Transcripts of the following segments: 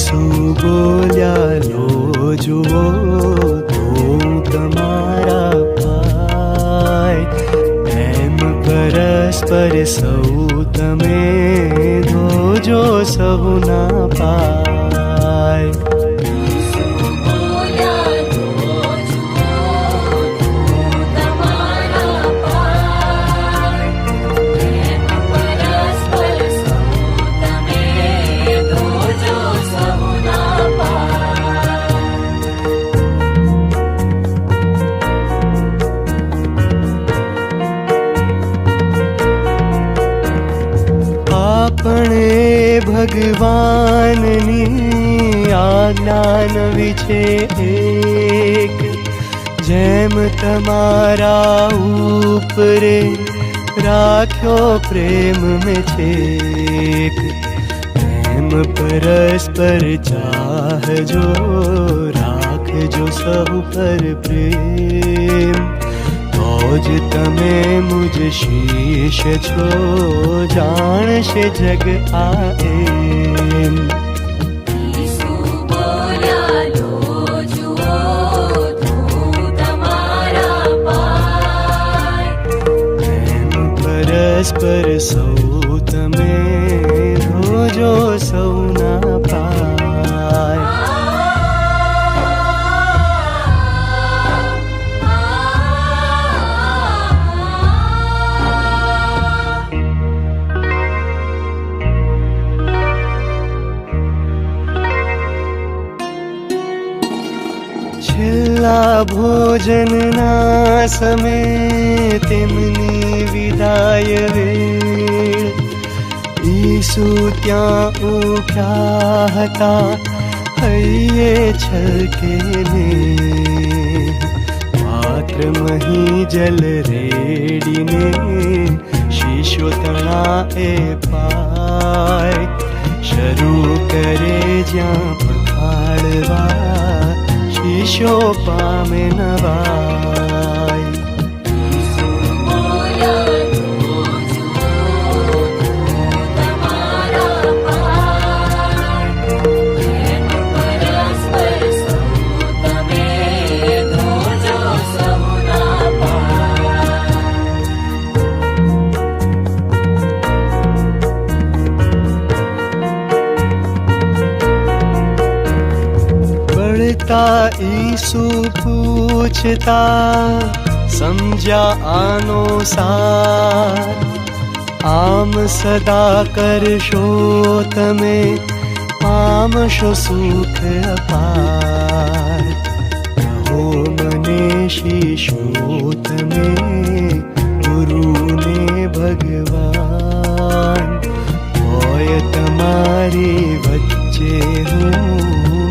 ઈસુ બોલ્યા લો જુઓ તો તમારા ભાઈ, એમ પરસ્પર સૌ તમે ધોજો સહુના પાય. આપણે ભગવાનની આજ્ઞા નવી છે એક, જેમ તમારા ઉપરે રાખ્યો પ્રેમ મેં છેક, એમ પરસ્પર ચાહજો રાખજો સહુ પર પ્રેમ, તો જ તમે મુજ શીશ છો જાણશે જગ આ એમ. પરસ્પર સૌ તમે ધોજો સૌના પાય. છેલ્લા ભોજનના સમયે તેમની વિદાય વેળ, ઈસુ ત્યાં ઉઠ્યા હતા હૈયે છલકે ને, પાત્ર મહી જલ રેડીને શીશો તણા એ પાય, શરૂ કરે જ્યાં પખાડવા શીશો પામે નવાય. ઈસુ પૂછતા સમજ્યા આનો સાર, આમ સદા કરશો તમે પામશો સુખ અપાર. કહો મને શીશો તમે ગુરુને ભગવાન, હોય તમારી વચ્ચે હું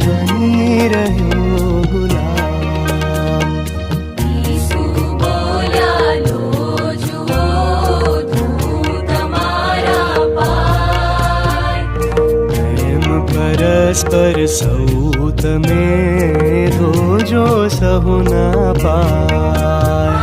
બની રહ્યો ગુલામ. ઈસુ બોલ્યા લો જુઓ તો તમારા પાય, એમ પરસ્પર સૌ તમે ધોજો સહુના પાય.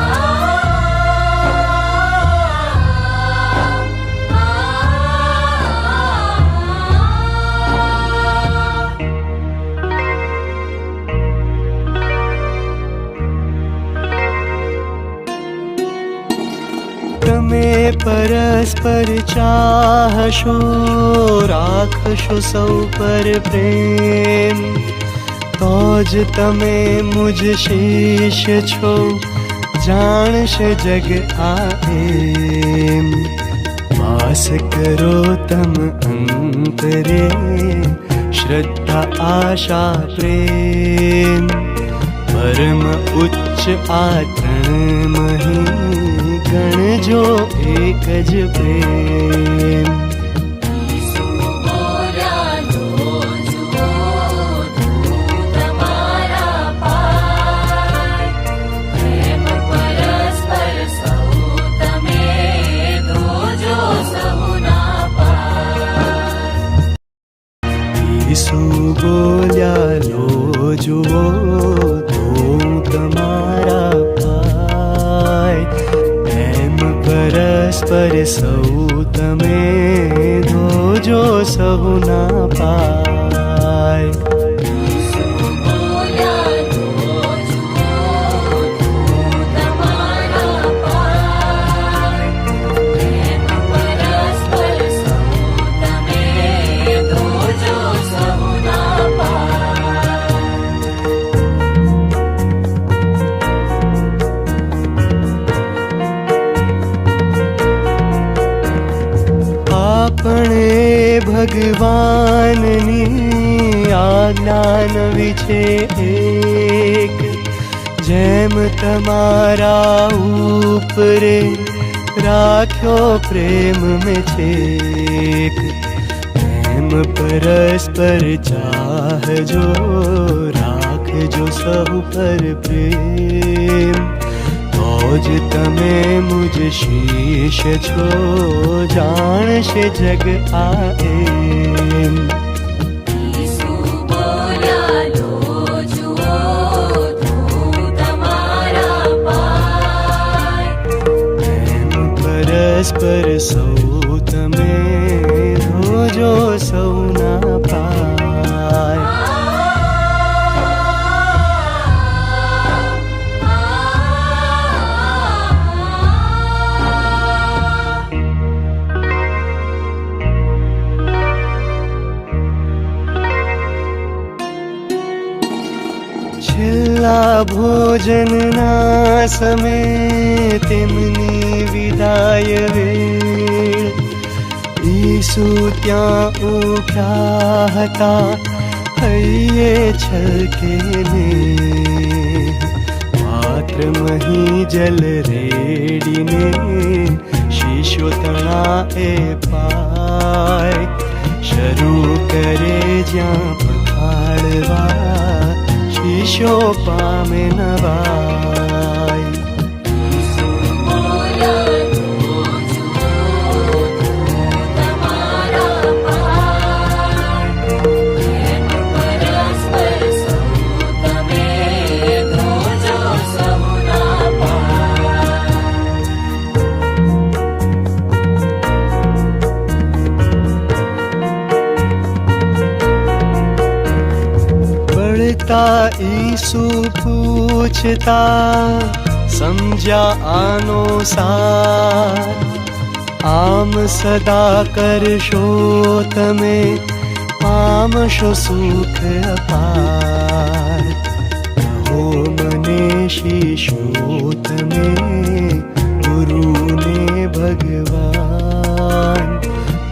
તમે પરસ્પર ચાહશો રાખશો સૌ પર પ્રેમ, તો જ તમે મુજ શીશ છો જાણશે જગ આ એમ. વાસ કરો તમ અંતરે શ્રદ્ધા આશા પ્રેમ, પરમ ઉચ્ચ આ ત્રણ મહી ગણજો એક જ પ્રેમ. ઈસુ બોલ્યા લો જુઓ તો તમારા પાય, પ્રેમ પરસ્પર સૌ તમે ધોજો સહુના પાય. ઈસુ બોલ્યા લો જુઓ તો તમારા ભાઈ, એમ પરસ્પર સૌ તમે ધોજો સહુના પાય. ઈસુ બોલ્યા લો જુઓ ધૂ તમારા પાય પ્રેમ પરસ્પર સૌ તમે ધોજો સહુના પાય આપણે ભગવાનની આજ્ઞા નવી છે એક, જેમ તમારા ઉપરે રાખ્યો પ્રેમ મેં છેક, એમ પરસ્પર ચાહજો રાખજો સહુ પર પ્રેમ, તો જ તમે મુજ શીશ છો જાણશે જગ આ એમ. ઈસુ બોલ્યા લો જુઓ ધૂ તમારા પાય એમ પરસ્પર સૌ તમે ધોજો સૌના પાય. છેલ્લા ભોજનના સમયે તેમની વિદાય વેળ ઈસુ ત્યાં ઉઠ્યા હતા, હૈયે છલકે ને પાત્રમહી જલ રેડીને શીશો તણાએ પાય, શરૂ કરે જ્યાં પખાડવા શીશો પામે નવાય. ઈસુ બોલ્યા લો જુઓ ધૂ તમારા પાય પ્રેમ પરસ્પર સૌ તમે ધોજો સહુના પાય બળતા ઈસુ પૂછતા સમજ્યા આનો સાર, આમ સદા કરશો તમે પામશો સુખ અપાર. કહો મને શીશો તમે ગુરુને ભગવાન,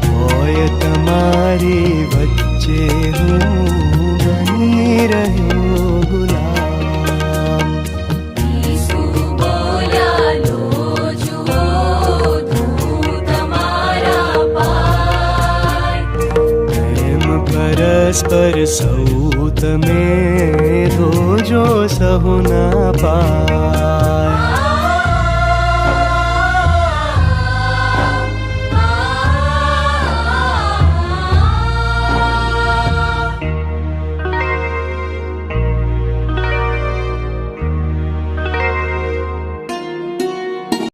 હોય તમારી વચ્ચે હું બની રહ્યો ગુલામ. ઈસુ બોલ્યા લો જુઓ ધૂ તમારા પાય એમ પરસ્પર સૌ તમે ધોજો સહુના પાય.